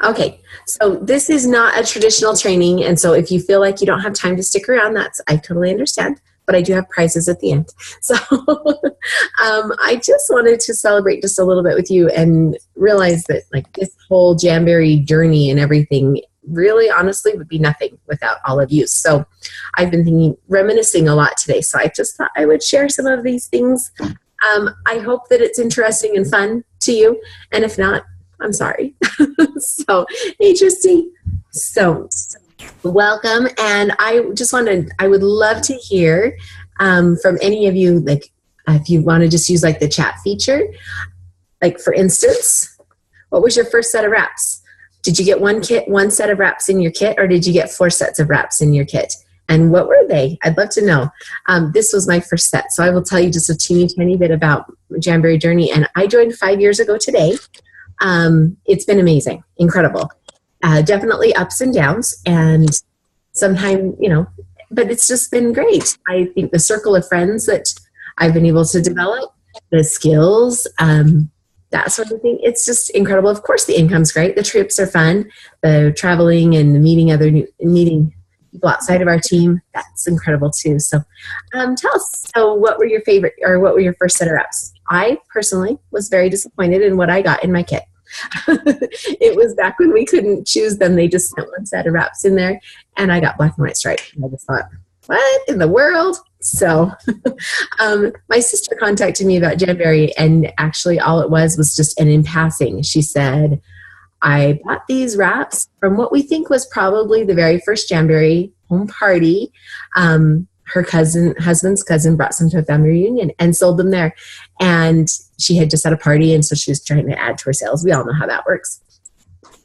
Okay, so this is not a traditional training, and so if you feel like you don't have time to stick around, I totally understand, but I do have prizes at the end. So I just wanted to celebrate just a little bit with you and realize that like this whole Jamboree journey and everything really honestly would be nothing without all of you. So I've been reminiscing a lot today, so I just thought I would share some of these things. I hope that it's interesting and fun to you, and if not, I'm sorry. So, hey, Tristy. So, welcome. And I would love to hear from any of you, like, if you want to just use like the chat feature, like for instance, what was your first set of wraps? Did you get one set of wraps in your kit, or did you get 4 sets of wraps in your kit? And what were they? I'd love to know. This was my first set. So I will tell you just a teeny tiny bit about Jamboree Journey. And I joined 5 years ago today. It's been amazing, incredible. Definitely ups and downs, and sometimes, but it's just been great. I think the circle of friends that I've been able to develop, the skills, that sort of thing, it's just incredible. Of course, the income's great. The trips are fun. The traveling and the meeting people outside of our team, that's incredible too. So tell us, so what were your favorite, or what were your first set of wraps? I personally was very disappointed in what I got in my kit. It was back when we couldn't choose them. They just sent one set of wraps in there, and I got black and white striped. And I just thought, what in the world? So my sister contacted me about Jamboree, and actually all it was just an in passing. She said, I bought these wraps from what we think was probably the very first Jamboree home party. Her husband's cousin brought some to a family reunion and sold them there. And she had just had a party, and so she was trying to add to her sales. We all know how that works.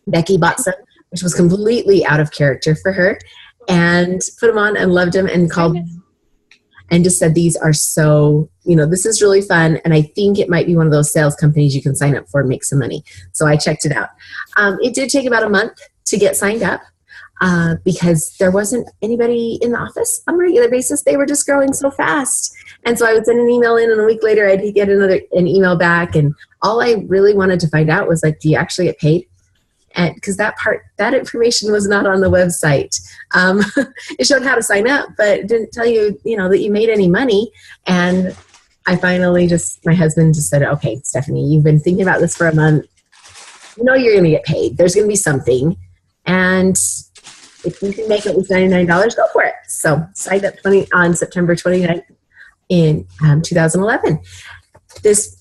Becky bought some, which was completely out of character for her, and put them on and loved them and called and just said, these are so, this is really fun. And I think it might be one of those sales companies you can sign up for and make some money. So I checked it out. It did take about a month to get signed up because there wasn't anybody in the office on a regular basis. They were just growing so fast. And so I would send an email in, and a week later I'd get an email back. And all I really wanted to find out was, like, do you actually get paid? And because that information was not on the website. It showed how to sign up, but it didn't tell you, that you made any money. And I finally my husband just said, okay, Stephanie, you've been thinking about this for a month. You're going to get paid. There's going to be something. And if you can make it with $99, go for it. So signed up on September 29th in 2011. This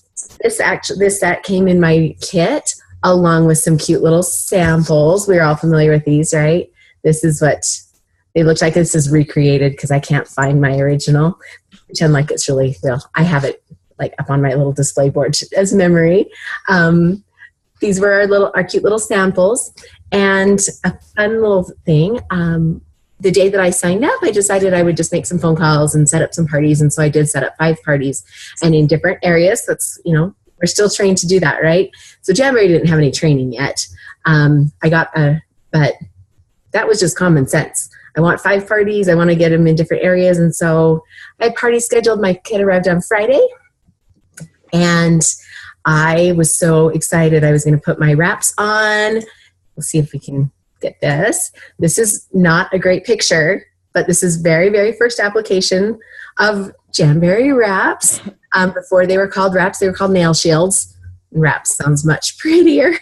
set came in my kit, along with some cute little samples. We're all familiar with these, right? This is what they look like. This is recreated because I can't find my original. Pretend like it's really real. I have it like up on my little display board as memory. These were our cute little samples, and a fun little thing. The day that I signed up, I decided I would just make some phone calls and set up some parties. And so I did set up 5 parties, and in different areas. That's, we're still trained to do that, right? So Jamboree didn't have any training yet. But that was just common sense. I want 5 parties. I want to get them in different areas. And so I had parties scheduled. My kid arrived on Friday, and I was so excited. I was going to put my wraps on. We'll see if we can get this. This is not a great picture, but this is very, very first application of Jamboree wraps. Before they were called wraps, they were called nail shields. Wraps sounds much prettier.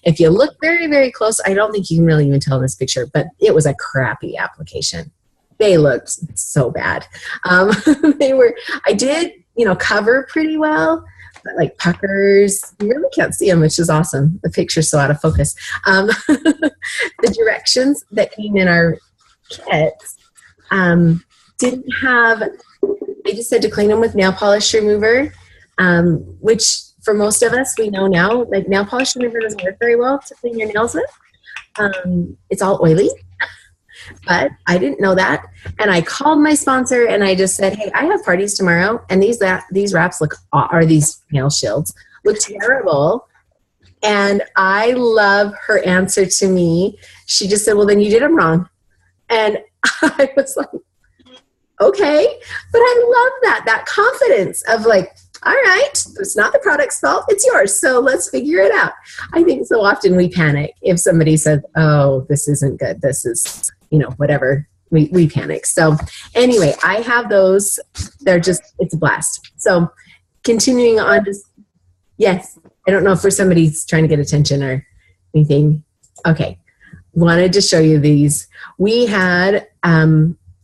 If you look very, very close, I don't think you can really even tell in this picture, but it was a crappy application. They looked so bad. I did, cover pretty well, but like puckers, you really can't see them, which is awesome. The picture's so out of focus. The directions that came in our kits didn't have, they just said to clean them with nail polish remover, which for most of us, we know now, like nail polish remover doesn't work very well to clean your nails with. It's all oily, but I didn't know that. And I called my sponsor and I just said, hey, I have parties tomorrow, and these wraps these nail shields look terrible. And I love her answer to me. She just said, well, then you did them wrong. And I was like, okay. But I love that confidence of like, all right, it's not the product's fault, it's yours. So let's figure it out. I think so often we panic if somebody says, oh, this isn't good. This is, whatever. We panic. So anyway, I have those. They're just, it's a blast. So continuing on to, yes, I don't know if for somebody's trying to get attention or anything. Okay. Wanted to show you these. We had,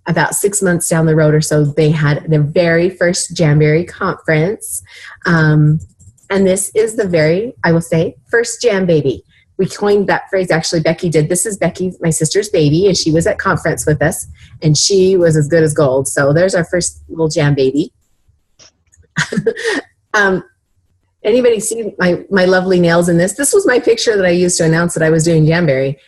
about 6 months down the road or so, they had their very first Jamboree conference. And this is the very, I will say, first Jam Baby. We coined that phrase, actually, Becky did. This is Becky, my sister's baby, and she was at conference with us, and she was as good as gold. So there's our first little Jam Baby. Anybody see my lovely nails in this? This was my picture that I used to announce that I was doing Jamboree.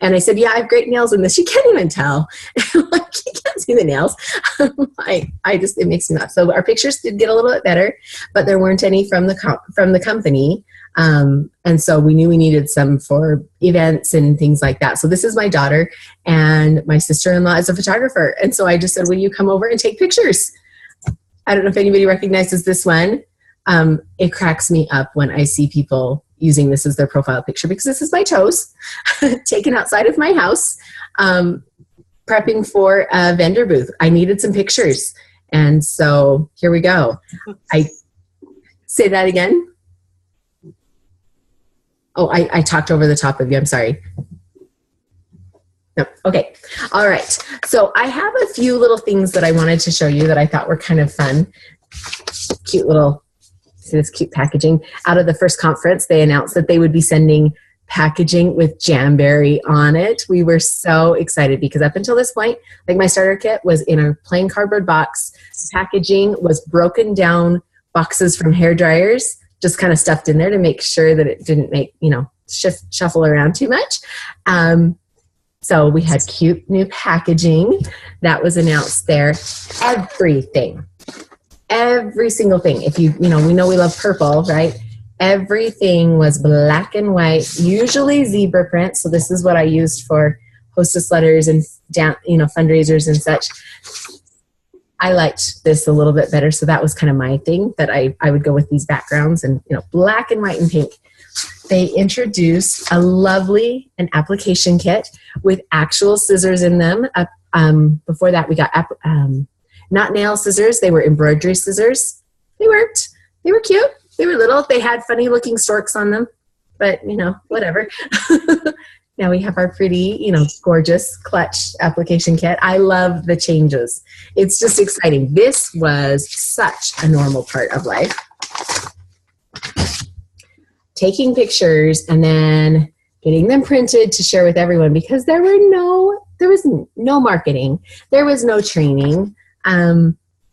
And I said, yeah, I have great nails in this. You can't even tell. Like, you can't see the nails. It makes me laugh. So our pictures did get a little bit better, but there weren't any from the company. And so we knew we needed some for events and things like that. So this is my daughter, and my sister-in-law is a photographer. And so I just said, will you come over and take pictures? I don't know if anybody recognizes this one. It cracks me up when I see people using this as their profile picture, because this is my toes taken outside of my house, prepping for a vendor booth. I needed some pictures. And so here we go. I say that again. Oh, I talked over the top of you. I'm sorry. No. Okay. All right. So I have a few little things that I wanted to show you that I thought were kind of fun. Cute little, see this cute packaging. Out of the first conference, they announced that they would be sending packaging with Jamboree on it. We were so excited because up until this point, like, my starter kit was in a plain cardboard box. Packaging was broken down boxes from hair dryers, just kind of stuffed in there to make sure that it didn't make, shuffle around too much. So we had cute new packaging that was announced there. Everything. Every single thing. If we know we love purple, right? Everything was black and white, usually zebra print. So this is what I used for hostess letters and fundraisers and such. I liked this a little bit better. So that was kind of my thing, that I would go with these backgrounds, and, black and white and pink. They introduced an application kit with actual scissors in them. Before that, we got not nail scissors. They were embroidery scissors. They worked. They were cute. They were little. They had funny looking storks on them, but whatever. Now we have our pretty, gorgeous clutch application kit. I love the changes. It's just exciting. This was such a normal part of life. Taking pictures and then getting them printed to share with everyone, because there was no marketing. There was no training.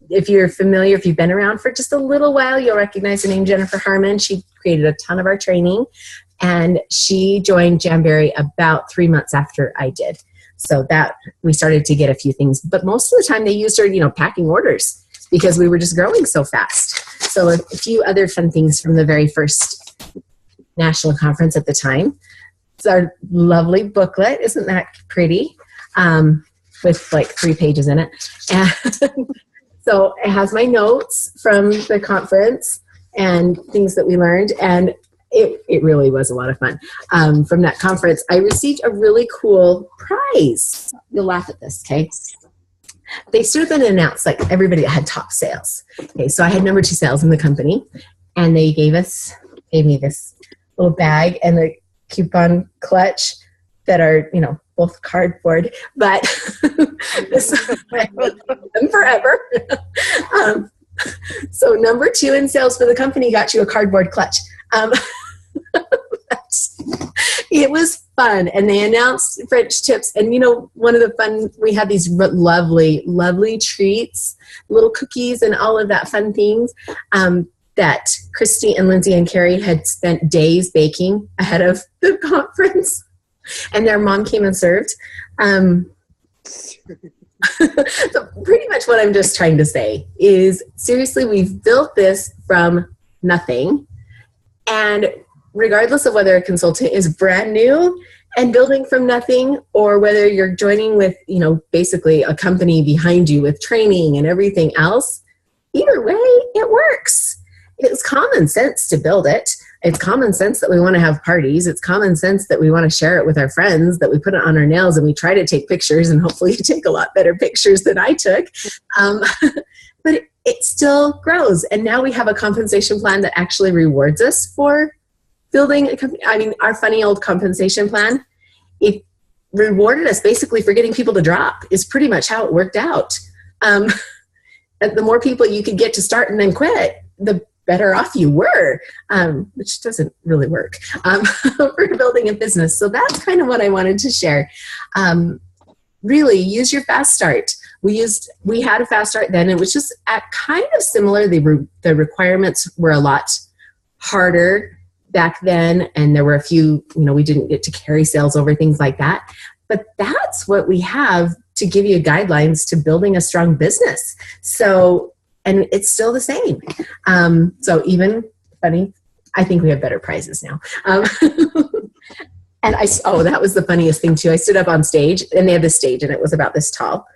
If you're familiar, if you've been around for just a little while, you'll recognize the name Jennifer Harmon. She created a ton of our training, and she joined Jamboree about 3 months after I did. So that we started to get a few things, but most of the time they used her, packing orders, because we were just growing so fast. So a few other fun things from the very first national conference at the time. It's our lovely booklet. Isn't that pretty? With like 3 pages in it. And so it has my notes from the conference and things that we learned. And it really was a lot of fun. From that conference, I received a really cool prize. You'll laugh at this, okay? They sort of announced, like, everybody that had top sales. Okay, so I had number 2 sales in the company, and they gave me this little bag and the coupon clutch that are, both cardboard, but this them forever. So number 2 in sales for the company got you a cardboard clutch. It was fun, and they announced French tips. And one of the fun, we had these lovely treats, little cookies, and all of that fun things that Christy and Lindsay and Carrie had spent days baking ahead of the conference. And their mom came and served. So pretty much what I'm just trying to say is, seriously, we've built this from nothing. And regardless of whether a consultant is brand new and building from nothing, or whether you're joining with, basically a company behind you with training and everything else, either way, it works. It's common sense to build it. It's common sense that we want to have parties. It's common sense that we want to share it with our friends, that we put it on our nails and we try to take pictures, and hopefully you take a lot better pictures than I took. But it still grows. And now we have a compensation plan that actually rewards us for building a company. I mean, our funny old compensation plan, it rewarded us basically for getting people to drop, is pretty much how it worked out. And the more people you could get to start and then quit, the better off you were, which doesn't really work for building a business. So that's kind of what I wanted to share. Really use your fast start. We had a fast start then. It was just kind of similar. The requirements were a lot harder back then. And there were a few, we didn't get to carry sales over, things like that. But that's what we have to give you guidelines to building a strong business. So, and it's still the same. So even funny, I think we have better prizes now. And that was the funniest thing too. I stood up on stage, and they had this stage and it was about this tall,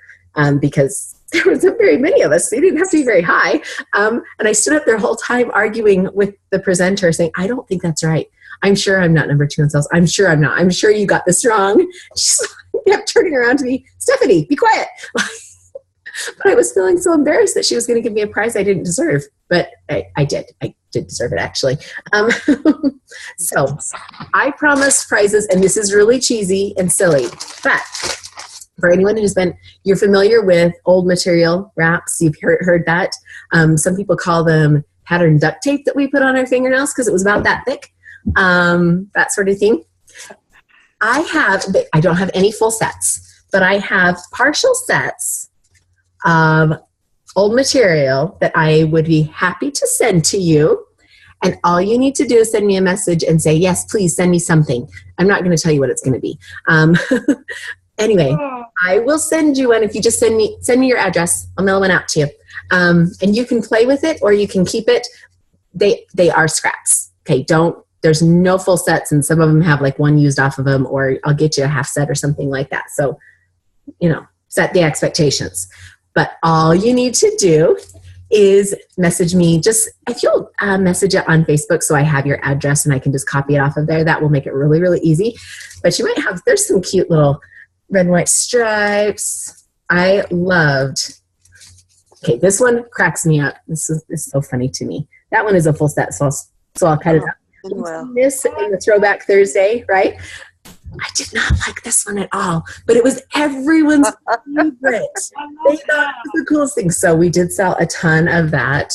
because there wasn't very many of us. So you didn't have to be very high. And I stood up there the whole time arguing with the presenter saying, I don't think that's right. I'm sure I'm not number 2 in sales. I'm sure I'm not. I'm sure you got this wrong. She's kept turning around to me, Stephanie, be quiet. But I was feeling so embarrassed that she was going to give me a prize I didn't deserve. But I did. I did deserve it, actually. So I promised prizes, and this is really cheesy and silly. But for anyone you're familiar with old material wraps, you've heard that. Some people call them pattern duct tape that we put on our fingernails because it was about that thick, that sort of thing. I don't have any full sets, but I have partial sets of old material that I would be happy to send to you. And all you need to do is send me a message and say, yes, please send me something. I'm not going to tell you what it's going to be. Anyway, I will send you one. If you just send me your address, I'll mail one out to you. And you can play with it or you can keep it. They are scraps. Okay. There's no full sets, and some of them have like one used off of them, or I'll get you a half set or something like that. So, set the expectations. But all you need to do is message me. If you'll message it on Facebook so I have your address and I can just copy it off of there, that will make it really, really easy. But there's some cute little red and white stripes. I loved. Okay, this one cracks me up. This is so funny to me. That one is a full set, so I'll cut it up. This in the Throwback Thursday, right? I did not like this one at all, but it was everyone's favorite. They thought it was the coolest thing. So we did sell a ton of that.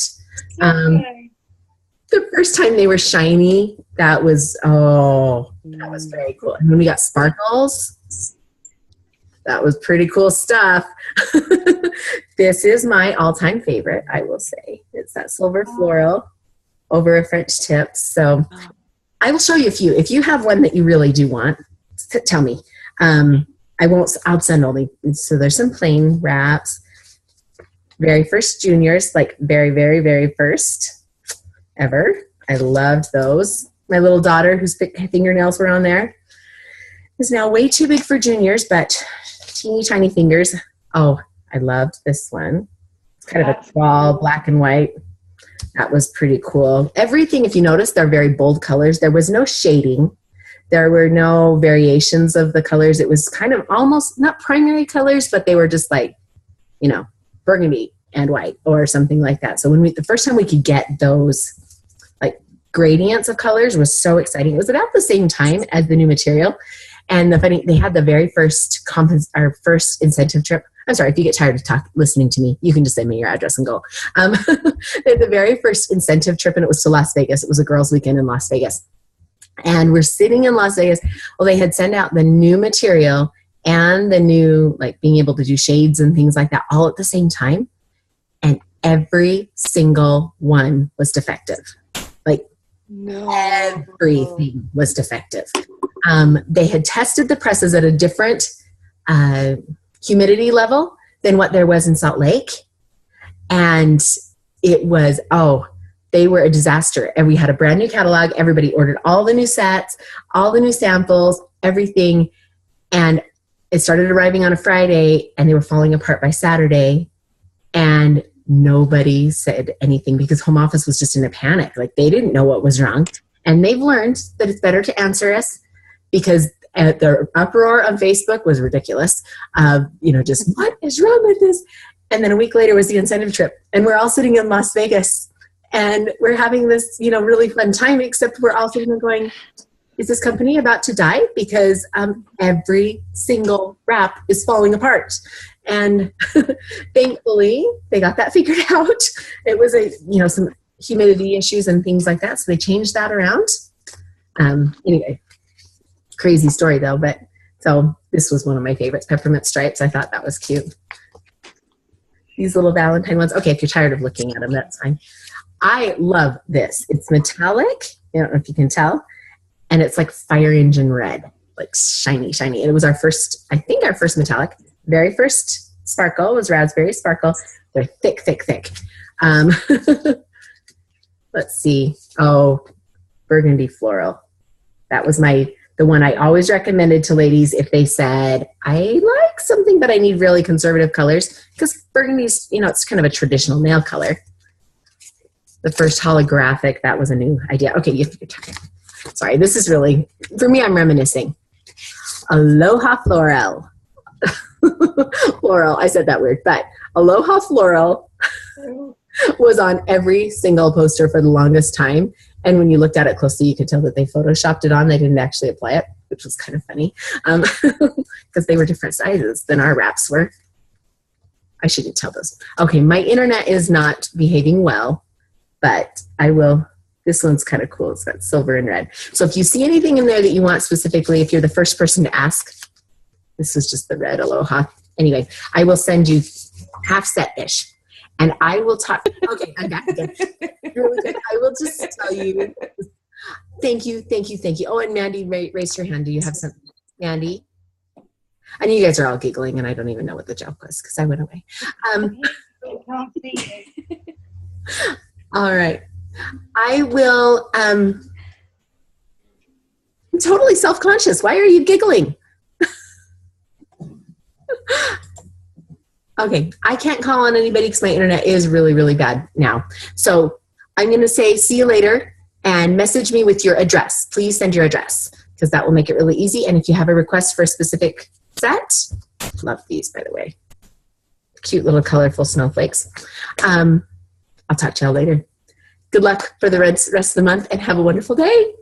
The first time they were shiny, that was very cool. And when we got sparkles, that was pretty cool stuff. This is my all-time favorite, I will say. It's that silver floral over a French tip. So I will show you a few. If you have one that you really do want, tell me. I'll send only. So there's some plain wraps. Very first juniors, like very, very, very first ever. I loved those. My little daughter, whose fingernails were on there, is now way too big for juniors, but teeny tiny fingers. Oh, I loved this one. It's kind of a tall black and white. That was pretty cool. Everything, if you notice, they're very bold colors. There was no shading. There were no variations of the colors. It was kind of almost not primary colors, but they were just like, burgundy and white or something like that. So the first time we could get those like gradients of colors was so exciting. It was about the same time as the new material. And they had the very first first incentive trip. I'm sorry, if you get tired of listening to me, you can just send me your address and go. They had the very first incentive trip, and it was to Las Vegas. It was a girls' weekend in Las Vegas. And we're sitting in Las Vegas. Well, they had sent out the new material and the new, like being able to do shades and things like that all at the same time. And every single one was defective. Like everything was defective. They had tested the presses at a different humidity level than what there was in Salt Lake. And it was, they were a disaster. And we had a brand new catalog. Everybody ordered all the new sets, all the new samples, everything. And it started arriving on a Friday, and they were falling apart by Saturday. And nobody said anything because home office was just in a panic. Like they didn't know what was wrong. And they've learned that it's better to answer us because the uproar on Facebook was ridiculous. Just what is wrong with this? And then a week later was the incentive trip. And we're all sitting in Las Vegas and we're having this, really fun time, except we're all sitting there going, is this company about to die? Because every single wrap is falling apart. And thankfully, they got that figured out. It was some humidity issues and things like that. So they changed that around. Anyway, crazy story though. But so this was one of my favorites, peppermint stripes. I thought that was cute. These little Valentine ones. Okay, if you're tired of looking at them, that's fine. I love this. It's metallic. I don't know if you can tell. And it's like fire engine red, like shiny, shiny. And it was our first metallic. Very first sparkle was raspberry sparkle. They're thick, thick, thick. Let's see. Oh, burgundy floral. That was the one I always recommended to ladies if they said, I like something, but I need really conservative colors. Because burgundy's, it's kind of a traditional nail color. The first holographic, that was a new idea. Okay, you have your time. Sorry, this is really, for me, I'm reminiscing. Aloha Floral. Floral, I said that weird, but Aloha Floral was on every single poster for the longest time. And when you looked at it closely, you could tell that they photoshopped it on. They didn't actually apply it, which was kind of funny because they were different sizes than our wraps were. I shouldn't tell those. Okay, my internet is not behaving well, but I will. This one's kind of cool. It's got silver and red. So if you see anything in there that you want specifically, if you're the first person to ask, this is just the red Aloha. Anyway, I will send you half set-ish. And I will talk. Okay, I'm back again. Really good. I will just tell you. Thank you. Oh, and Mandy, raise your hand. Do you have some? Mandy? I know you guys are all giggling, and I don't even know what the joke was because I went away. All right. I will. I'm totally self-conscious. Why are you giggling? Okay, I can't call on anybody because my internet is really, really bad now. So I'm going to say see you later and message me with your address. Please send your address because that will make it really easy. And if you have a request for a specific set, love these, by the way. Cute little colorful snowflakes. I'll talk to y'all later. Good luck for the rest of the month and have a wonderful day.